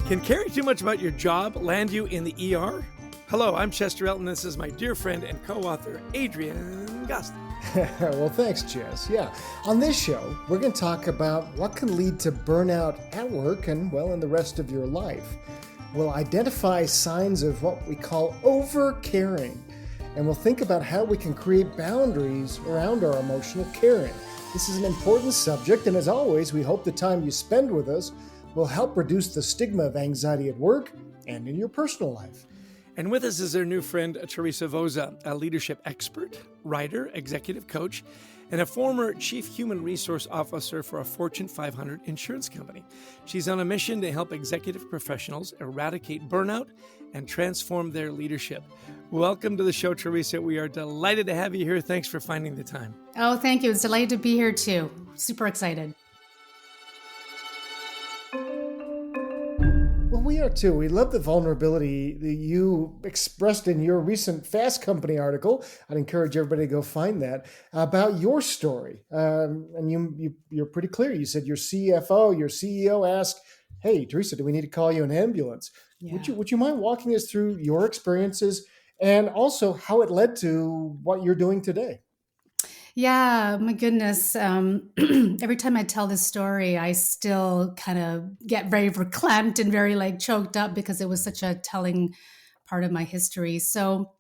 Can caring too much about your job land you in the ER? Hello, I'm Chester Elton. This is my dear friend and co-author, Adrian Gust. Well, thanks, Jess. Yeah, on this show, we're going to talk about what can lead to burnout at work and, well, in the rest of your life. We'll identify signs of what we call over-caring, and we'll think about how we can create boundaries around our emotional caring. This is an important subject, and as always, we hope the time you spend with us will help reduce the stigma of anxiety at work and in your personal life. And with us is our new friend, Teresa Voza, a leadership expert, writer, executive coach, and a former chief human resource officer for a Fortune 500 insurance company. She's on a mission to help executive professionals eradicate burnout and transform their leadership. Welcome to the show, Teresa. We are delighted to have you here. Thanks for finding the time. Oh, thank you. It's delighted to be here too. Super excited. Well, we are too. We love the vulnerability that you expressed in your recent Fast Company article. I'd encourage everybody to go find that about your story. And you're pretty clear. You said your CFO, your CEO asked, "Hey, Teresa, do we need to call you an ambulance?" Yeah. Would you mind walking us through your experiences and also how it led to what you're doing today? Yeah, my goodness. Every time I tell this story, I still kind of get very verklempt and very choked up because it was such a telling part of my history. So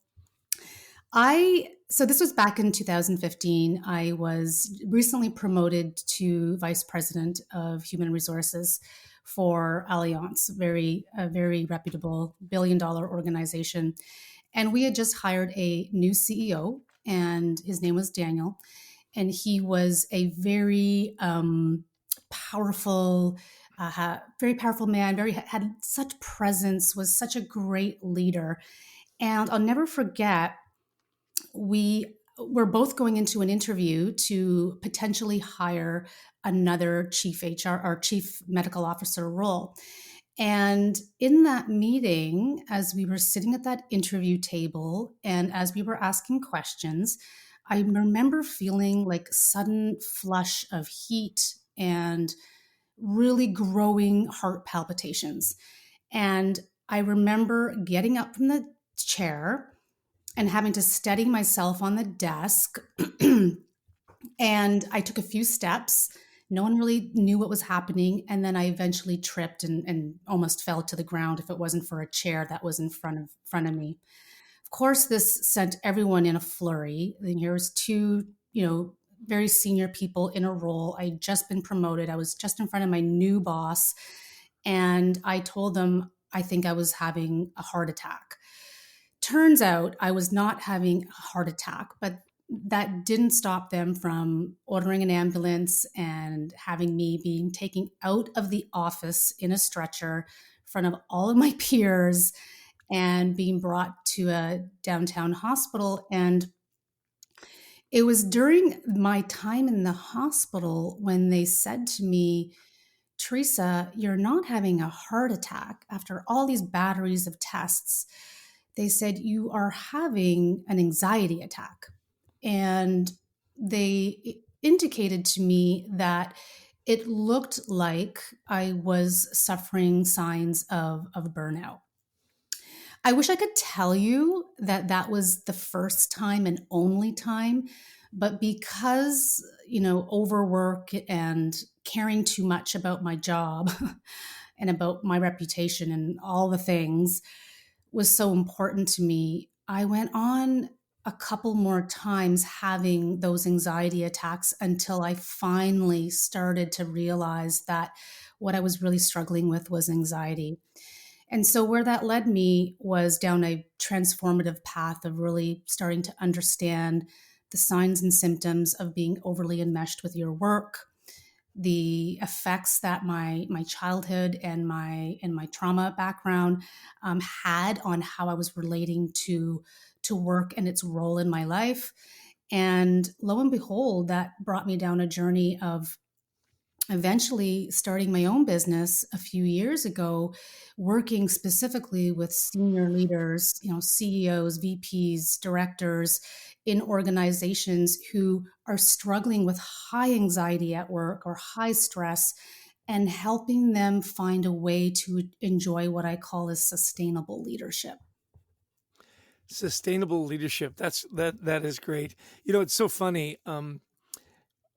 this was back in 2015. I was recently promoted to vice president of human resources for Allianz, a very reputable billion-dollar organization. And we had just hired a new CEO, and his name was Daniel. And he was a very powerful man, had such presence, was such a great leader. And I'll never forget, we were both going into an interview to potentially hire another chief HR or chief medical officer role. And in that meeting, as we were sitting at that interview table and as we were asking questions, I remember feeling like sudden flush of heat and really growing heart palpitations. And I remember getting up from the chair and having to steady myself on the desk. And I took a few steps. No one really knew what was happening. And then I eventually tripped and almost fell to the ground if it wasn't for a chair that was in front of me. Of course, this sent everyone in a flurry. And here's two, very senior people in a role. I'd just been promoted. I was just in front of my new boss. And I told them, I think I was having a heart attack. Turns out I was not having a heart attack, but that didn't stop them from ordering an ambulance and having me being taken out of the office in a stretcher in front of all of my peers and being brought to a downtown hospital. And it was during my time in the hospital when they said to me, "Teresa, you're not having a heart attack after all these batteries of tests." They said, "You are having an anxiety attack." And they indicated to me that it looked like I was suffering signs of burnout. I wish I could tell you that that was the first time and only time, but because, overwork and caring too much about my job and about my reputation and all the things was so important to me, I went on a couple more times having those anxiety attacks until I finally started to realize that what I was really struggling with was anxiety. And so where that led me was down a transformative path of really starting to understand the signs and symptoms of being overly enmeshed with your work, the effects that my childhood and my trauma background had on how I was relating to work and its role in my life. And lo and behold, that brought me down a journey of eventually starting my own business a few years ago, working specifically with senior leaders, CEOs, VPs, directors in organizations who are struggling with high anxiety at work or high stress and helping them find a way to enjoy what I call as sustainable leadership. Sustainable leadership. That is great. It's so funny.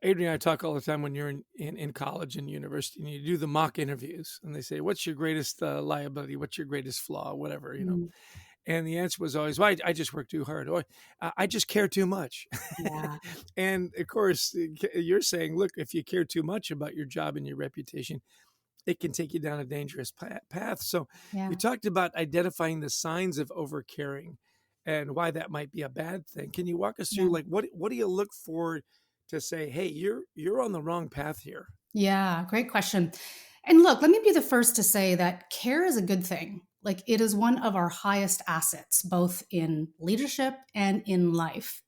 Adrian and I talk all the time when you're in college and university and you do the mock interviews and they say, what's your greatest liability? What's your greatest flaw? Whatever. Mm, And the answer was always, well, I just work too hard. Or I just care too much. yeah. And of course, you're saying, look, if you care too much about your job and your reputation, it can take you down a dangerous path. So Yeah. you talked about identifying the signs of overcaring and why that might be a bad thing. Can you walk us Yeah. through, like, what do you look for to say, hey, you're on the wrong path here? Yeah, great question. And look, let me be the first to say that care is a good thing. Like it is one of our highest assets, both in leadership and in life.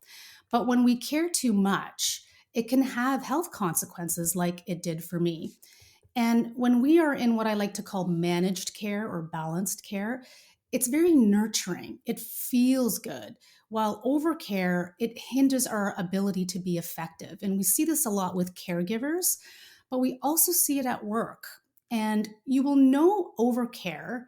But when we care too much, it can have health consequences like it did for me. And when we are in what I like to call managed care or balanced care, it's very nurturing. It feels good. While overcare, it hinders our ability to be effective. And we see this a lot with caregivers, but we also see it at work. And you will know overcare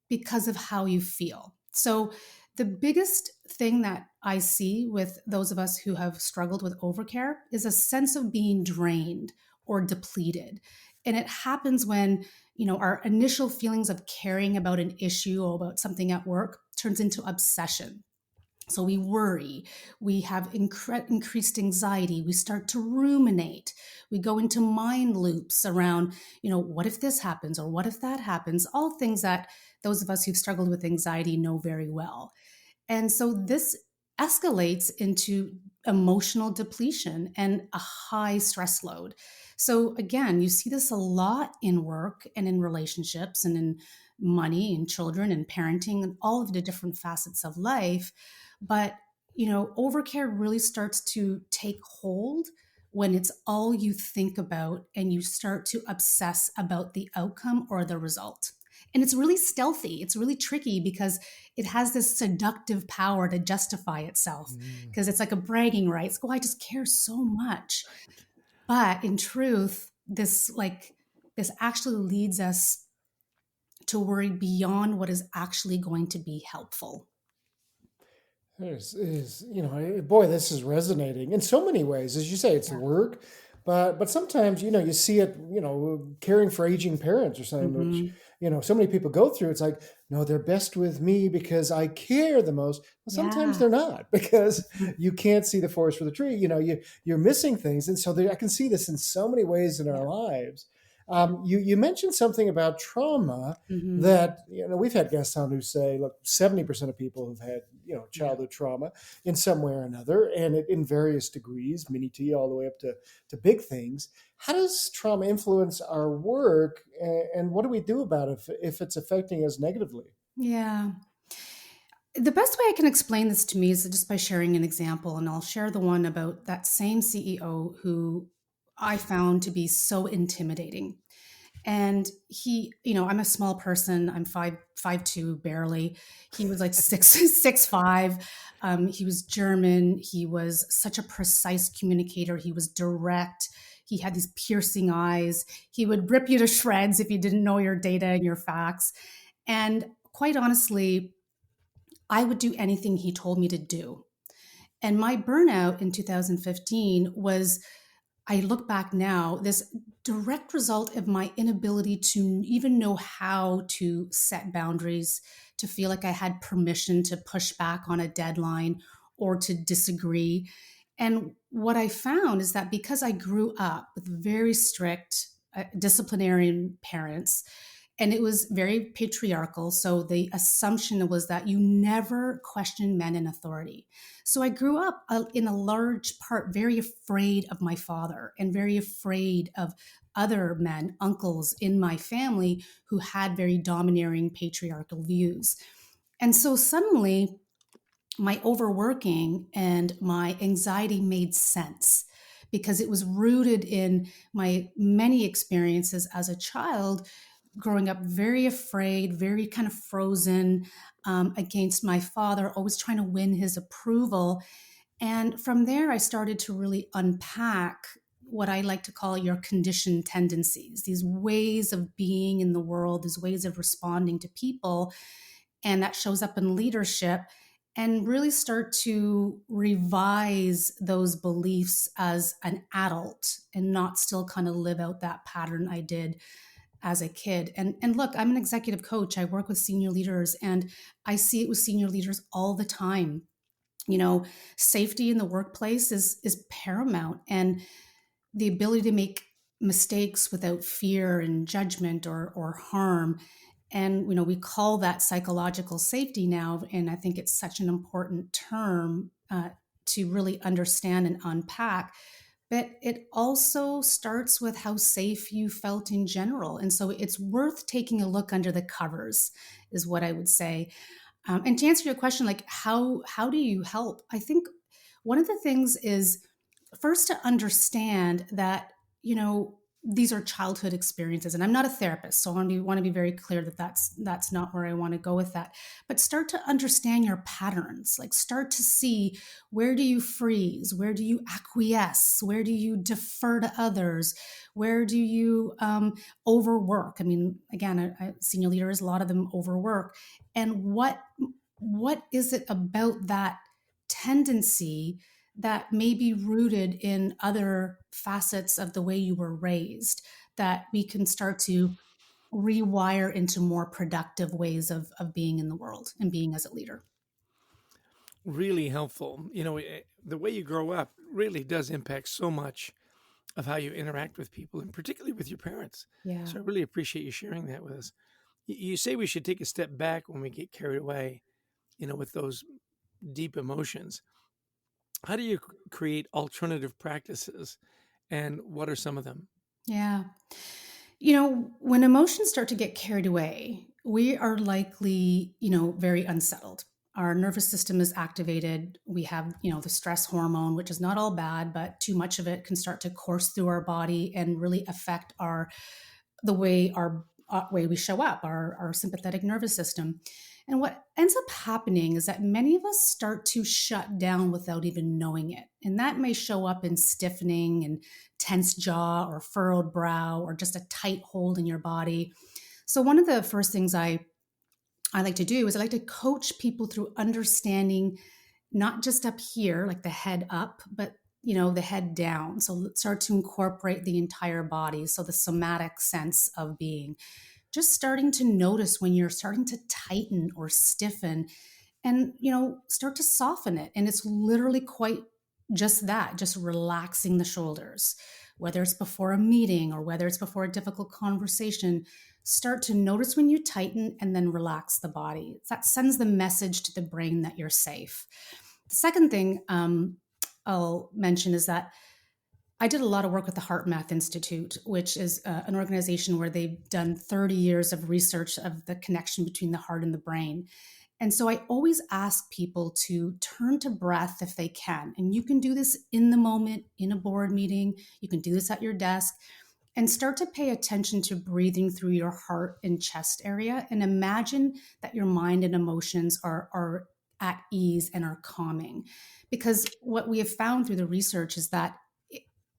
because of how you feel. So, the biggest thing that I see with those of us who have struggled with overcare is a sense of being drained or depleted. And it happens when, our initial feelings of caring about an issue or about something at work turns into obsession. So we worry, we have increased anxiety, we start to ruminate, we go into mind loops around, what if this happens or what if that happens? All things that those of us who've struggled with anxiety know very well. And so this escalates into emotional depletion and a high stress load. So again, you see this a lot in work and in relationships and in money and children and parenting and all of the different facets of life. But, overcare really starts to take hold when it's all you think about and you start to obsess about the outcome or the result. And it's really stealthy. It's really tricky because it has this seductive power to justify itself because it's like a bragging rights. Oh, I just care so much. But in truth, this actually leads us to worry beyond what is actually going to be helpful. Boy, this is resonating in so many ways. As you say, it's Yeah. work, but sometimes, you see it, caring for aging parents or something, which, Mhm. so many people go through. It's like, no, they're best with me because I care the most. Well, sometimes Yeah. they're not because you can't see the forest for the tree. You're missing things. And so I can see this in so many ways in our Yeah. lives. You mentioned something about trauma Mhm. that, we've had guests on who say, look, 70% of people have had, Yeah. childhood trauma in some way or another, and in various degrees, mini T all the way up to big things. How does trauma influence our work, and what do we do about it if it's affecting us negatively? Yeah. The best way I can explain this to me is just by sharing an example, and I'll share the one about that same CEO who I found to be so intimidating. And he, I'm a small person. I'm 5'2", barely. He was like 6'5". He was German. He was such a precise communicator. He was direct. He had these piercing eyes. He would rip you to shreds if you didn't know your data and your facts. And quite honestly, I would do anything he told me to do. And my burnout in 2015 was, I look back now, this direct result of my inability to even know how to set boundaries, to feel like I had permission to push back on a deadline or to disagree. And what I found is that because I grew up with very strict disciplinarian parents, and it was very patriarchal. So the assumption was that you never question men in authority. So I grew up in a large part very afraid of my father and very afraid of other men, uncles in my family who had very domineering patriarchal views. And so suddenly my overworking and my anxiety made sense because it was rooted in my many experiences as a child growing up very afraid, very kind of frozen against my father, always trying to win his approval. And from there, I started to really unpack what I like to call your conditioned tendencies, these ways of being in the world, these ways of responding to people. And that shows up in leadership, and really start to revise those beliefs as an adult and not still kind of live out that pattern I did as a kid. And look, I'm an executive coach. I work with senior leaders, and I see it with senior leaders all the time. You know, safety in the workplace is paramount, and the ability to make mistakes without fear and judgment or harm. And we call that psychological safety now, and I think it's such an important term to really understand and unpack. But it also starts with how safe you felt in general, and so it's worth taking a look under the covers, is what I would say. And to answer your question, like how do you help? I think one of the things is first to understand that these are childhood experiences, and I'm not a therapist, so I want to be very clear that that's not where I want to go with that. But start to understand your patterns. Like, start to see, where do you freeze, where do you acquiesce, where do you defer to others, where do you overwork. I mean, again, senior leaders, a lot of them overwork. And what is it about that tendency that may be rooted in other facets of the way you were raised, that we can start to rewire into more productive ways of being in the world and being as a leader? Really helpful. The way you grow up really does impact so much of how you interact with people, and particularly with your parents. Yeah. So I really appreciate you sharing that with us. You say we should take a step back when we get carried away, with those deep emotions. How do you create alternative practices, and what are some of them? Yeah. When emotions start to get carried away, we are likely, very unsettled. Our nervous system is activated. We have, the stress hormone, which is not all bad, but too much of it can start to course through our body and really affect the way we show up, our sympathetic nervous system. And what ends up happening is that many of us start to shut down without even knowing it. And that may show up in stiffening and tense jaw or furrowed brow or just a tight hold in your body. So one of the first things I like to do is I like to coach people through understanding not just up here, like the head up, but the head down. So let's start to incorporate the entire body. So the somatic sense of being. Just starting to notice when you're starting to tighten or stiffen, and start to soften it. And it's literally quite just that, just relaxing the shoulders, whether it's before a meeting or whether it's before a difficult conversation. Start to notice when you tighten and then relax the body. That sends the message to the brain that you're safe. The second thing I'll mention is that I did a lot of work with the Heart Math Institute, which is an organization where they've done 30 years of research of the connection between the heart and the brain. And so I always ask people to turn to breath if they can. And you can do this in the moment, in a board meeting. You can do this at your desk, and start to pay attention to breathing through your heart and chest area, and imagine that your mind and emotions are at ease and are calming. Because what we have found through the research is that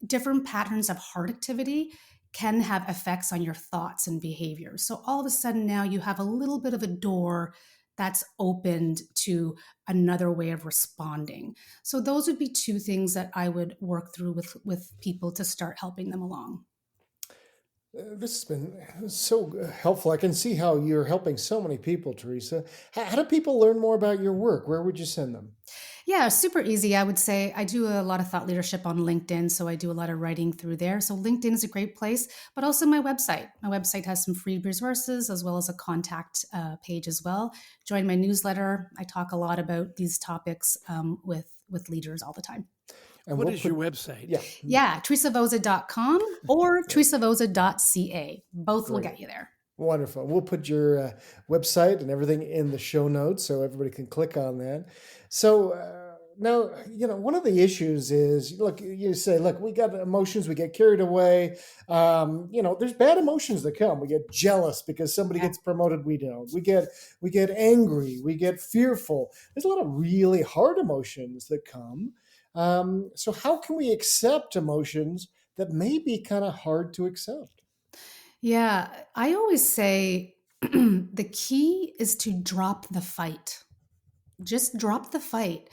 different patterns of heart activity can have effects on your thoughts and behaviors. So all of a sudden now you have a little bit of a door that's opened to another way of responding. So those would be two things that I would work through with people to start helping them along. This has been so helpful. I can see how you're helping so many people, Teresa. How do people learn more about your work? Where would you send them? Yeah, super easy. I would say I do a lot of thought leadership on LinkedIn, so I do a lot of writing through there. So LinkedIn is a great place, but also my website. My website has some free resources as well as a contact page as well. Join my newsletter. I talk a lot about these topics with leaders all the time. And what is your website? Yeah, teresavoza.com or teresavoza.ca. Both will get you there. Wonderful. We'll put your website and everything in the show notes so everybody can click on that. So now, one of the issues is, look, you say, look, we got emotions, we get carried away. There's bad emotions that come. We get jealous because somebody gets promoted. We don't. We get angry. We get fearful. There's a lot of really hard emotions that come. So how can we accept emotions that may be kind of hard to accept. Yeah, I always say the key is to drop the fight. Just drop the fight.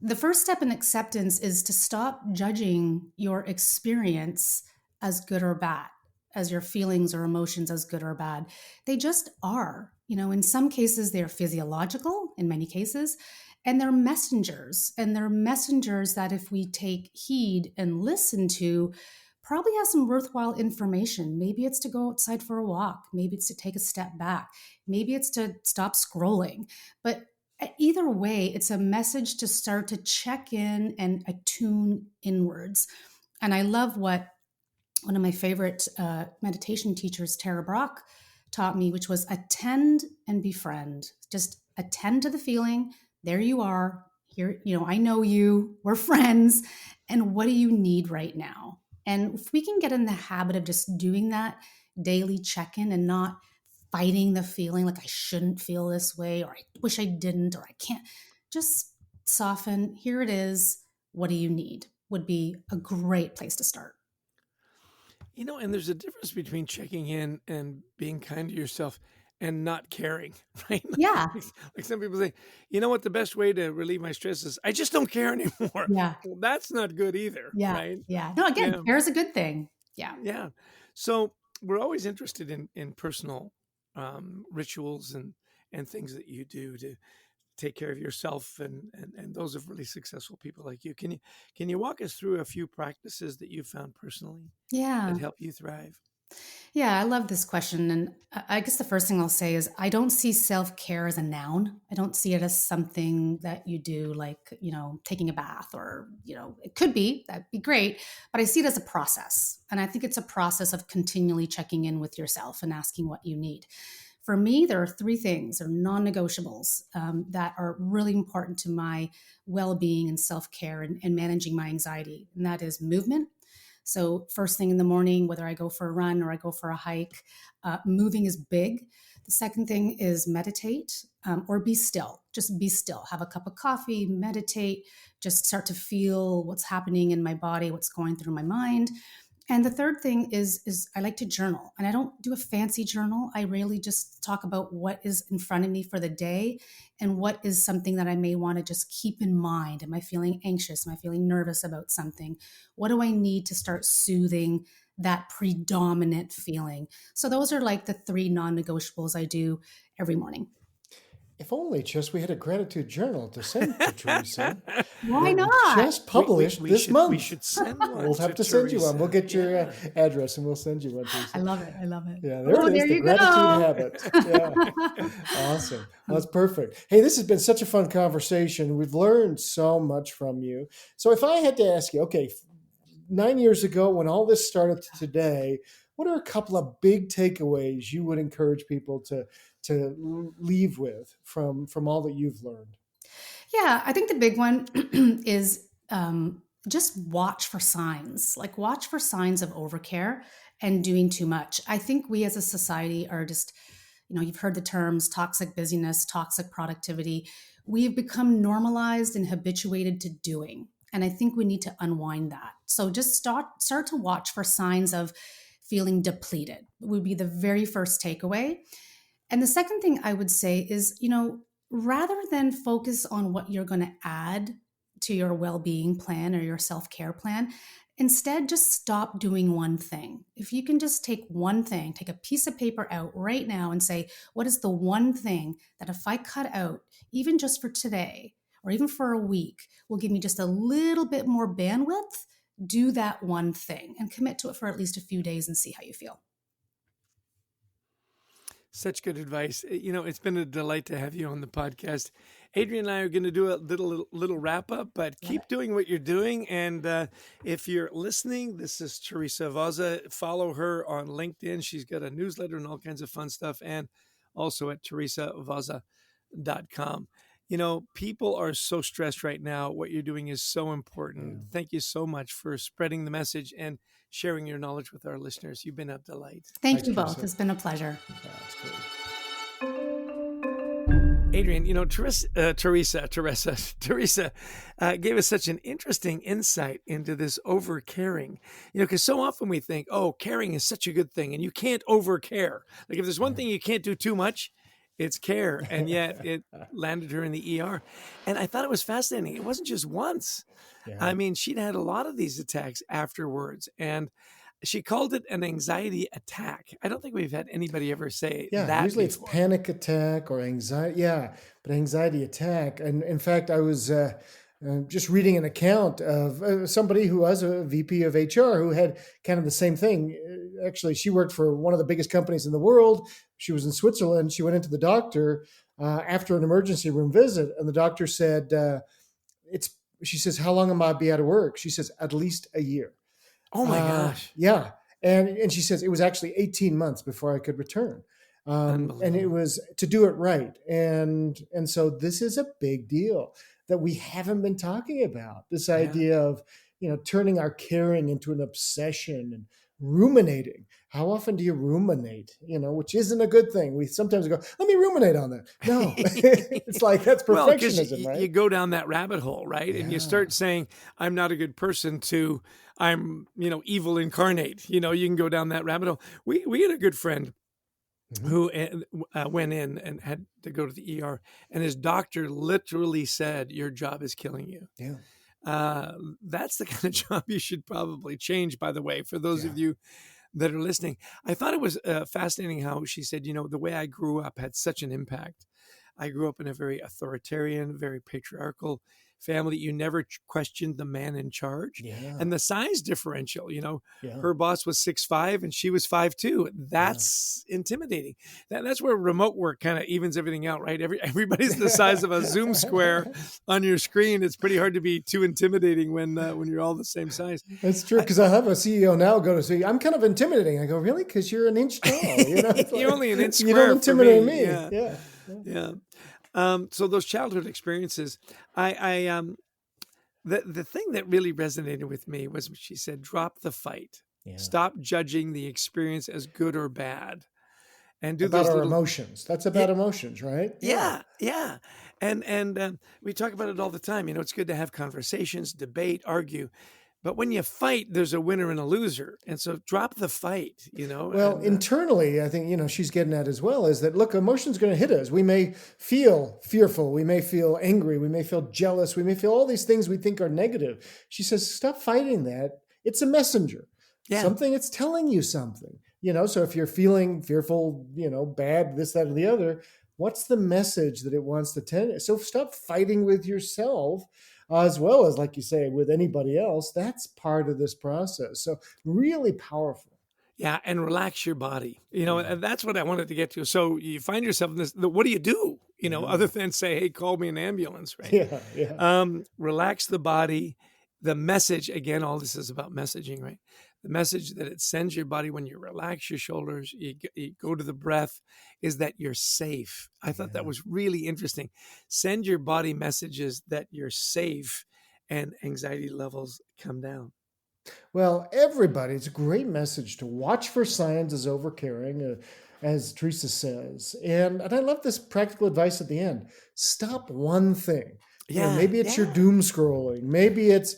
The first step in acceptance is to stop judging your experience as good or bad, as your feelings or emotions as good or bad. They just are. In some cases, they're physiological, in many cases, and they're messengers. And they're messengers that, if we take heed and listen to, probably has some worthwhile information. Maybe it's to go outside for a walk. Maybe it's to take a step back. Maybe it's to stop scrolling. But either way, it's a message to start to check in and attune inwards. And I love what one of my favorite meditation teachers, Tara Brach, taught me, which was attend and befriend. Just attend to the feeling. There you are. Here, I know you. We're friends. And what do you need right now? And if we can get in the habit of just doing that daily check-in and not fighting the feeling like I shouldn't feel this way, or I wish I didn't, or I can't, just soften. Here it is. What do you need? Would be a great place to start. And there's a difference between checking in and being kind to yourself and not caring, right? Yeah. Like some people say, what the best way to relieve my stress is? I just don't care anymore. Yeah. Well, that's not good either, Yeah. right? Yeah. No, again, care is a good thing. Yeah. Yeah. So we're always interested in personal rituals and things that you do to take care of yourself and those of really successful people like you. Can you walk us through a few practices that you found personally that help you thrive? Yeah, I love this question. And I guess the first thing I'll say is I don't see self-care as a noun. I don't see it as something that you do like, taking a bath or, it could be, that'd be great. But I see it as a process. And I think it's a process of continually checking in with yourself and asking what you need. For me, there are three things, or non-negotiables, that are really important to my well-being and self-care and managing my anxiety. And that is movement. So first thing in the morning, whether I go for a run or I go for a hike, moving is big. The second thing is meditate, or be still. Just be still. Have a cup of coffee, meditate, just start to feel what's happening in my body, what's going through my mind. And the third thing is I like to journal. And I don't do a fancy journal. I really just talk about what is in front of me for the day and what is something that I may want to just keep in mind. Am I feeling anxious? Am I feeling nervous about something? What do I need to start soothing that predominant feeling? So those are like the three non-negotiables I do every morning. If only just we had a gratitude journal to send to Teresa. Why not? Just published this month. We should send one. We'll have to send you one. We'll get your address and we'll send you one, Teresa. I love it. I love it. Yeah, there it is, the gratitude habit. Yeah. Awesome. Well, that's perfect. Hey, this has been such a fun conversation. We've learned so much from you. So if I had to ask you, okay, 9 years ago when all this started to today, what are a couple of big takeaways you would encourage people to leave with from all that you've learned? Yeah, I think the big one is just watch for signs. Like watch for signs of overcare and doing too much. I think we as a society are just, you've heard the terms toxic busyness, toxic productivity. We've become normalized and habituated to doing. And I think we need to unwind that. So just start to watch for signs of feeling depleted would be the very first takeaway. And the second thing I would say is, rather than focus on what you're going to add to your well-being plan or your self-care plan, instead just stop doing one thing. If you can just take one thing, take a piece of paper out right now and say, what is the one thing that if I cut out, even just for today or even for a week, will give me just a little bit more bandwidth? Do that one thing and commit to it for at least a few days and see how you feel. Such good advice. It's been a delight to have you on the podcast. Adrian and I are going to do a little wrap up, but keep doing what you're doing. And if you're listening, this is Teresa Vaza. Follow her on LinkedIn. She's got a newsletter and all kinds of fun stuff, and also at teresavaza.com. People are so stressed right now. What you're doing is so important. Yeah. Thank you so much for spreading the message and sharing your knowledge with our listeners. You've been a delight. Thank you both. It's been a pleasure. That's great. Adrian, Teresa gave us such an interesting insight into this over caring. Because so often we think, oh, caring is such a good thing, and you can't over care. Like if there's one thing you can't do too much, it's care. And yet it landed her in the ER. And I thought it was fascinating. It wasn't just once. Yeah. I mean, she'd had a lot of these attacks afterwards, and she called it an anxiety attack. I don't think we've had anybody ever say that usually before. It's panic attack or anxiety. Yeah, but anxiety attack. And in fact, I was just reading an account of somebody who was a VP of HR who had kind of the same thing. Actually, she worked for one of the biggest companies in the world. She was in Switzerland. She went into the doctor after an emergency room visit, and the doctor said, she says, how long am I be out of work? She says, at least a year. Oh my gosh. Yeah. And she says it was actually 18 months before I could return. And it was to do it right. And so this is a big deal that we haven't been talking about. This idea of, turning our caring into an obsession and ruminating. How often do you ruminate, which isn't a good thing. We sometimes go, let me ruminate on that. No, it's like, that's perfectionism, right? You go down that rabbit hole, right? Yeah. And you start saying, I'm not a good person to, I'm, evil incarnate. You can go down that rabbit hole. We had a good friend who went in and had to go to the ER, and his doctor literally said, your job is killing you. Yeah. That's the kind of job you should probably change, by the way, for those of you that are listening. I thought it was fascinating how she said, the way I grew up had such an impact. I grew up in a very authoritarian, very patriarchal family. You never questioned the man in charge. Yeah. And the size differential, her boss was 6'5" and she was 5'2". That's intimidating. That's where remote work kind of evens everything out, right? Everybody's the size of a Zoom square on your screen. It's pretty hard to be too intimidating when you're all the same size. That's true, because I have a CEO now go to say, I'm kind of intimidating. I go, really? Because you're an inch tall. You're only an inch square. You don't intimidate me. Yeah. So those childhood experiences, the thing that really resonated with me was when she said, drop the fight, stop judging the experience as good or bad, and do about those our emotions. That's about emotions, right? Yeah. And we talk about it all the time. It's good to have conversations, debate, argue. But when you fight, there's a winner and a loser. And so drop the fight, Well, internally, I think, she's getting at as well is that, look, emotion's going to hit us. We may feel fearful. We may feel angry. We may feel jealous. We may feel all these things we think are negative. She says, stop fighting that. It's a messenger. Yeah. Something, it's telling you something, so if you're feeling fearful, bad, this, that, or the other, what's the message that it wants to tell you? So stop fighting with yourself. As well as, like you say, with anybody else. That's part of this process. So really powerful. Yeah, and relax your body. And that's what I wanted to get to. So you find yourself in this, what do you do? Other than say, hey, call me an ambulance, right? Yeah. Relax the body. The message, again, all this is about messaging, right? The message that it sends your body when you relax your shoulders, you go to the breath, is that you're safe. I thought that was really interesting. Send your body messages that you're safe, and anxiety levels come down. Well, everybody, it's a great message to watch for signs as overcaring, as Teresa says. And I love this practical advice at the end. Stop one thing. Maybe it's your doom scrolling. Maybe it's,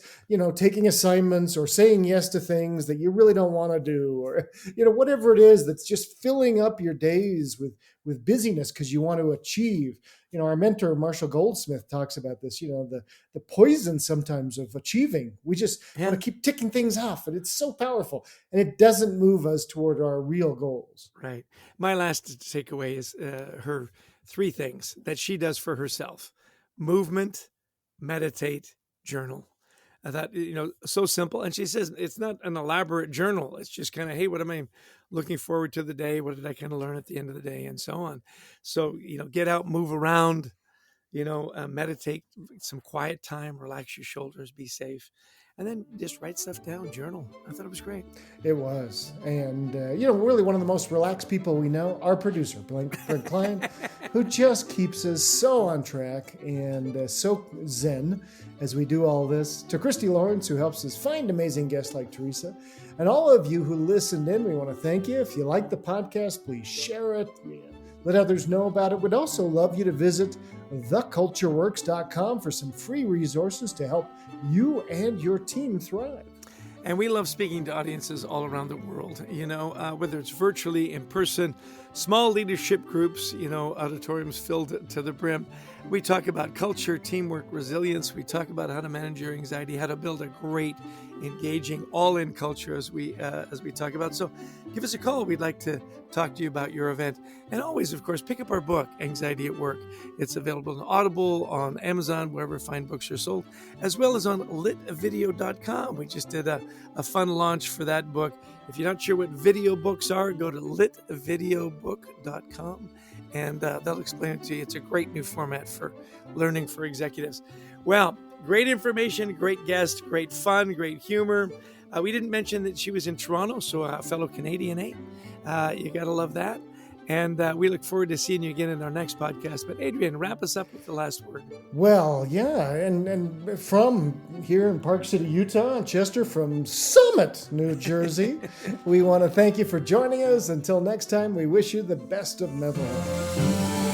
taking assignments or saying yes to things that you really don't want to do, or, whatever it is that's just filling up your days with busyness because you want to achieve. Our mentor, Marshall Goldsmith, talks about this, the poison sometimes of achieving. We just want to keep ticking things off, and it's so powerful, and it doesn't move us toward our real goals. Right. My last takeaway is her 3 things that she does for herself: movement, meditate, journal. I thought, so simple. And she says it's not an elaborate journal. It's just kind of, hey, what am I looking forward to the day? What did I kind of learn at the end of the day, and so on. So, get out, move around, meditate, some quiet time, relax your shoulders, be safe. And then just write stuff down, journal. I thought it was great. It was. And, really one of the most relaxed people we know, our producer, Brent Klein, who just keeps us so on track and so zen as we do all this. To Christy Lawrence, who helps us find amazing guests like Teresa. And all of you who listened in, we want to thank you. If you like the podcast, please share it. let others know about it. We'd also love you to visit thecultureworks.com for some free resources to help you and your team thrive. And we love speaking to audiences all around the world, whether it's virtually, in person, small leadership groups, auditoriums filled to the brim. We talk about culture, teamwork, resilience. We talk about how to manage your anxiety, how to build a great, engaging, all-in culture as we talk about. So give us a call. We'd like to talk to you about your event. And always, of course, pick up our book, Anxiety at Work. It's available on Audible, on Amazon, wherever fine books are sold, as well as on litvideo.com. We just did a fun launch for that book. If you're not sure what video books are, go to litvideobook.com, and they'll explain it to you. It's a great new format for learning for executives. Well, great information, great guest, great fun, great humor. We didn't mention that she was in Toronto, so a fellow Canadian, eh? You got to love that. And we look forward to seeing you again in our next podcast. But Adrian, wrap us up with the last word. Well, yeah, and from here in Park City, Utah, and Chester from Summit, New Jersey, we want to thank you for joining us. Until next time, we wish you the best of mental health.